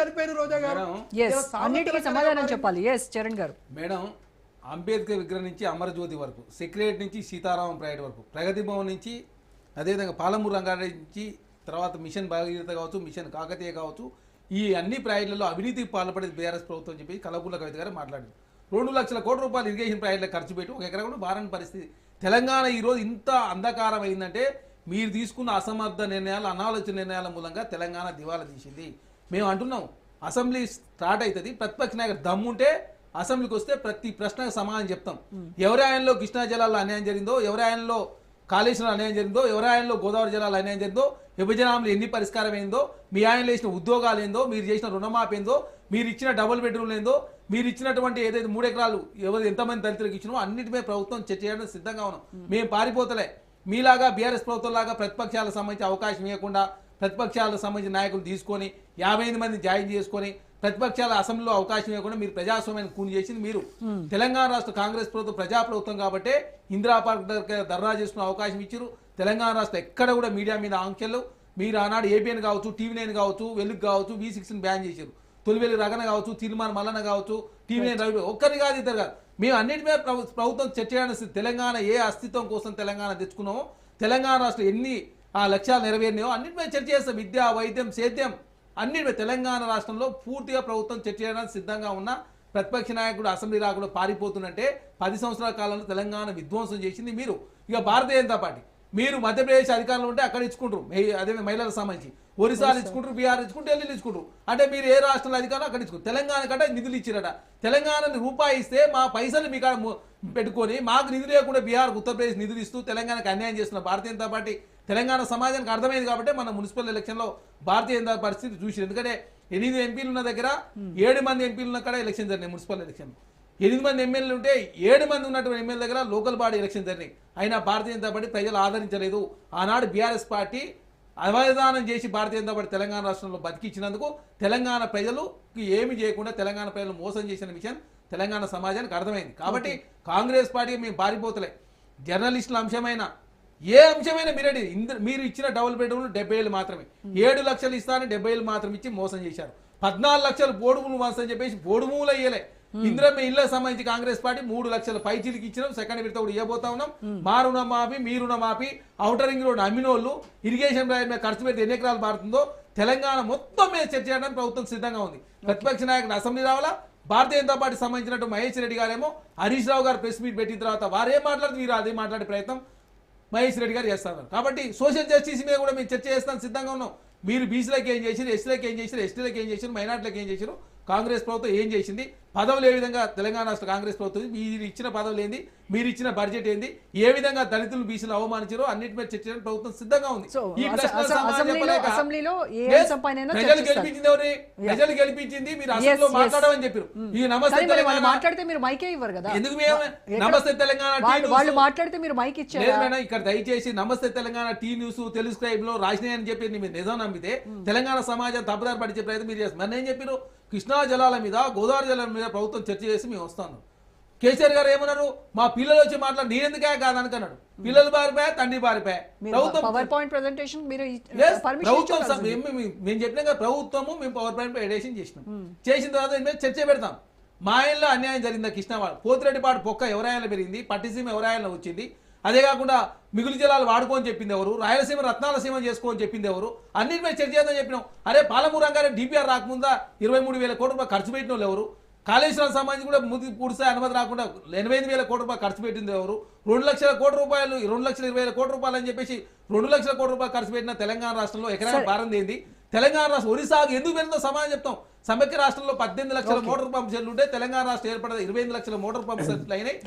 చనిపోయారు రోజా గారు. అన్నిటికీ సమాధానం చెప్పాలి. చరణ్ గారు, మేడం అంబేద్కర్ విగ్రహం నుంచి అమరజ్యోతి వరకు, సెక్రటరీ నుంచి సీతారామం ప్రైవేట్ వరకు, ప్రగతి భవన్ నుంచి, అదేవిధంగా పాలమూరు రంగారెడ్డి నుంచి, తర్వాత మిషన్ భగీరథ కావచ్చు, మిషన్ కాకతీయ కావచ్చు, ఈ అన్ని ప్రాజెక్టులలో అవినీతికి పాల్పడేది బీఆర్ఎస్ ప్రభుత్వం చెప్పి కలవకుంట్ల కవిత గారు మాట్లాడారు. 2 లక్షల కోట్ల రూపాయలు ఇరిగేషన్ ప్రాజెక్టులకు ఖర్చు పెట్టి 1 ఎకరా కూడా బారని పరిస్థితి. తెలంగాణ ఈరోజు ఇంత అంధకారం అయిందంటే మీరు తీసుకున్న అసమర్థ నిర్ణయాలు, అనాలోచన నిర్ణయాల మూలంగా తెలంగాణ దివాలా తీసింది. మేము అంటున్నాం, అసెంబ్లీ స్టార్ట్ అవుతుంది, ప్రతిపక్ష నాయకుడు దమ్ముంటే అసెంబ్లీకి వస్తే ప్రతి ప్రశ్నకు సమాధానం చెప్తాం. ఎవరి ఆయనలో కృష్ణా జలాల్లో అన్యాయం జరిగిందో, ఎవరి ఆయనలో కాళేశ్వరం అన్యాయం జరిగిందో, ఎవరి ఆయనలో గోదావరి జలాలు అన్యాయం జరిగిందో, విభజనలు ఎన్ని పరిష్కారం ఏందో, మీ ఆయనలో వేసిన ఉద్యోగాలు ఏందో, మీరు చేసిన రుణమాఫీ ఏందో, మీరు ఇచ్చిన డబుల్ బెడ్రూమ్లు ఏందో, మీరు ఇచ్చినటువంటి ఏదైతే 3 ఎకరాలు ఎవరు ఎంతమంది దళితులకు ఇచ్చినో అన్నిటిపై ప్రభుత్వం చర్చ చేయడానికి సిద్ధంగా ఉన్నాం. మేము పారిపోతలే. మీలాగా బీఆర్ఎస్ ప్రభుత్వం లాగా ప్రతిపక్షాలకు సంబంధించి అవకాశం ఇవ్వకుండా, ప్రతిపక్షాలకు సంబంధించిన నాయకులు తీసుకొని 58 మంది జాయిన్ చేసుకొని ప్రతిపక్షాల అసెంబ్లీలో అవకాశం ఇవ్వకుండా మీరు ప్రజాస్వామ్యాన్ని కూని చేసింది మీరు. తెలంగాణ రాష్ట్ర కాంగ్రెస్ ప్రభుత్వం ప్రజాప్రభుత్వం కాబట్టి ఇందిరా పార్క్ దగ్గర ధర్నా చేసుకునే అవకాశం ఇచ్చారు. తెలంగాణ రాష్ట్ర ఎక్కడ కూడా మీడియా మీద ఆంక్షలు, మీరు ఆనాడు ఏపీఎన్ కావచ్చు, టీవీ9 కావచ్చు, వెలుగు కావచ్చు, V6ని బ్యాన్ చేశారు. తొలివెల్లి రగన కావచ్చు, తీర్మాన్ మల్లన్న కావచ్చు, టీవీ9 రవి, ఒక్కరి కాదు ఇద్దరు కాదు, మేము అన్నిటి మీద ప్రభుత్వం చర్చ చేయడానికి. తెలంగాణ ఏ అస్తిత్వం కోసం తెలంగాణ తెచ్చుకున్నామో, తెలంగాణ రాష్ట్రం ఎన్ని లక్ష్యాలు నెరవేరినాయో అన్నిటి మీద చర్చ చేస్తాం. విద్య, వైద్యం, సేద్యం అన్నిటి తెలంగాణ రాష్ట్రంలో పూర్తిగా ప్రభుత్వం చర్చ చేయడానికి సిద్ధంగా ఉన్న ప్రతిపక్ష నాయకుడు అసెంబ్లీ రాకుండా పారిపోతున్నట్టే 10 సంవత్సరాల కాలంలో తెలంగాణ విధ్వంసం చేసింది మీరు. ఇక భారతీయ జనతా పార్టీ, మీరు మధ్యప్రదేశ్ అధికారంలో ఉంటే అక్కడ ఇచ్చుకుంటారు, అదే మహిళలకు సంబంధించి ఒరిస్సాలు ఇచ్చుకుంటారు, బీహార్ ఇచ్చుకుంటూ, ఢిల్లీలు ఇచ్చుకుంటారు. అంటే మీరు ఏ రాష్ట్రంలో అధికారం అక్కడ ఇచ్చుకుంటారు. తెలంగాణ కంటే నిధులు ఇచ్చిరట. తెలంగాణని రూపాయి ఇస్తే మా పైసలు మీ కాడ పెట్టుకొని మాకు నిధులు లేకుండా బీహార్, ఉత్తరప్రదేశ్ నిధులు ఇస్తూ తెలంగాణకు అన్యాయం చేస్తున్న భారతీయ జనతా పార్టీ తెలంగాణ సమాజానికి అర్థమైంది కాబట్టి మన మున్సిపల్ ఎలక్షన్లో భారతీయ జనతా పరిస్థితి చూసి. ఎందుకంటే 8 ఎంపీలు ఉన్న దగ్గర 7 మంది ఎంపీలు ఉన్న కాడ ఎలక్షన్ జరిగినాయి. మున్సిపల్ ఎలక్షన్ 8 మంది ఎమ్మెల్యేలు ఉంటే 7 మంది ఉన్నటువంటి ఎమ్మెల్యే దగ్గర లోకల్ బాడీ ఎలక్షన్ జరిగినాయి. అయినా భారతీయ జనతా పార్టీ ప్రజలు ఆదరించలేదు. ఆనాడు బీఆర్ఎస్ పార్టీ అవధానం చేసి భారతీయ జనతా పార్టీ తెలంగాణ రాష్ట్రంలో బతికించినందుకు తెలంగాణ ప్రజలుకి ఏమి చేయకుండా తెలంగాణ ప్రజలు మోసం చేసిన విషయం తెలంగాణ సమాజానికి అర్థమైంది. కాబట్టి కాంగ్రెస్ పార్టీ మేము పారిపోతలే. జర్నలిస్టుల అంశమైన ఏ అంశమైనా మీరు ఇచ్చిన డబుల్ బెడ్రూమ్లు 70 ఏళ్ళు మాత్రమే, 7 లక్షలు ఇస్తానని 70 ఏళ్ళు మాత్రం ఇచ్చి మోసం చేశారు. 14 లక్షలు బోడుములు మోసం చెప్పేసి బోడుములు అయ్యలే. ఇందులో మీ ఇళ్లకు సంబంధించి కాంగ్రెస్ పార్టీ 3 లక్షల పైచీలకి ఇచ్చినాం. సెకండ్ విడత కూడా ఇవ్వబోతా ఉన్నాం. మా రుణమాఫీ, మీ రుణమాఫీ, ఔటర్ రింగ్ రోడ్ అమ్మినోళ్ళు, ఇరిగేషన్ ప్రాజెక్ట్ మీద ఖర్చు పెడితే ఎన్ని ఎకరాలు మారుతుందో తెలంగాణ మొత్తం మీద చర్చ చేయడానికి ప్రభుత్వం సిద్ధంగా ఉంది. ప్రతిపక్ష నాయకుడు అసెంబ్లీ రావాలా. భారతీయ జనతా పార్టీ సంబంధించినట్టు మహేష్ రెడ్డి గారేమో హరీష్ రావు గారు ప్రెస్ మీట్ పెట్టిన తర్వాత వారేం మాట్లాడితే మీరు అదే మాట్లాడే ప్రయత్నం మహేష్ రెడ్డి గారు చేస్తారు. కాబట్టి సోషల్ జస్టిస్ మీద కూడా మేము చర్చ చేస్తాను సిద్ధంగా ఉన్నాం. మీరు బీసీలకు ఏం చేశారు, ఎస్సీలకు ఏం చేశారు, ఎస్టీలకు ఏం చేశారు, మైనార్టీలకు ఏం చేశారు, కాంగ్రెస్ ప్రభుత్వం ఏం చేసింది, పదవులు ఏ విధంగా తెలంగాణ రాష్ట్ర కాంగ్రెస్ ప్రభుత్వం మీరు ఇచ్చిన పదవులు ఏంది, మీరు ఇచ్చిన బడ్జెట్ ఏంది, ఏ విధంగా దళితులు బీసీలు అవమానించారో అన్నిటి మీద చర్చ ప్రభుత్వం సిద్ధంగా ఉంది. ప్రజలు గెలిపించింది ఎవరి? ప్రజలు గెలిపించింది మీరు అసెంబ్లీలో మాట్లాడమని చెప్పారు. ఈ నమస్తే తెలంగాణ మాట్లాడితే మీరు మైకే ఇవ్వరు కదా. ఎందుకు నమస్తే తెలంగాణ వాళ్ళు మాట్లాడితే మీరు మైక్ ఇచ్చారు. ఇక్కడ దయచేసి నమస్తే Telangana T news, Telugu scribe లో రాసినాయి అని చెప్పి మీరు నిజం నమ్మితే తెలంగాణ సమాజం తప్పుదారి పట్టించే ప్రయత్నం మీరు చేస్తారు. మరి ఏం చెప్పారు? కృష్ణా జలాల మీద, గోదావరి జలాల మీద ప్రభుత్వం చర్చ చేసి మేము వస్తాను. కేసీఆర్ గారు ఏమన్నారు? మా పిల్లలు వచ్చి మాట్లాడి నేనెందుకే కాదనుకన్నాడు. పిల్లలు బారిపోయా, తండ్రి బారిపోయా. ప్రభుత్వం మేము చెప్పినాం కదా, ప్రభుత్వము మేము పవర్ పాయింట్ ఎడిషన్ చేసినాం. చేసిన తర్వాత మేము చర్చ పెడతాం. మా ఆయనలో అన్యాయం జరిగిందా? కృష్ణావాడు పోతిరెడ్డిపాడు పొక్క ఎవరాయన పెరిగింది, పట్టిసీమ ఎవరాయన వచ్చింది, అదే కాకుండా మిగులు జలాలు వాడుకోని చెప్పింది ఎవరు, రాయలసీమ రత్నాలసీమ చేసుకోని చెప్పింది ఎవరు, అన్నిటి మీద చర్చ చేద్దాం చెప్పినాం. అరే పాలమూరు రంగారెడ్డి DPR రాకముందా 23,000 కోట్ల రూపాయలు ఖర్చు పెట్టిన వాళ్ళు ఎవరు? కాళేశ్వరం సంబంధించి కూడా పూర్తి అనుమతి రాకుండా 85,000 కోట్ల రూపాయలు ఖర్చు పెట్టింది ఎవరు? 2 లక్షల కోట్ల రూపాయలు, 2,20,000 కోట్ల రూపాయలు అని చెప్పేసి 2 లక్షల కోట్ల రూపాయలు ఖర్చు పెట్టిన తెలంగాణ రాష్ట్రంలో ఎకరానికి భారం ఏంది? తెలంగాణ రాష్ట్రం ఒరిస్సాకు ఎందుకు వెళ్తుందో సమాధానం చెప్తాం. సమైక్య రాష్ట్రంలో 18 లక్షల మోటార్ పంప్ సెట్లు ఉంటే తెలంగాణ రాష్ట్రం ఏర్పడదు 25 లక్షల మోటార్ పంప్ సెట్లు అయినాయి.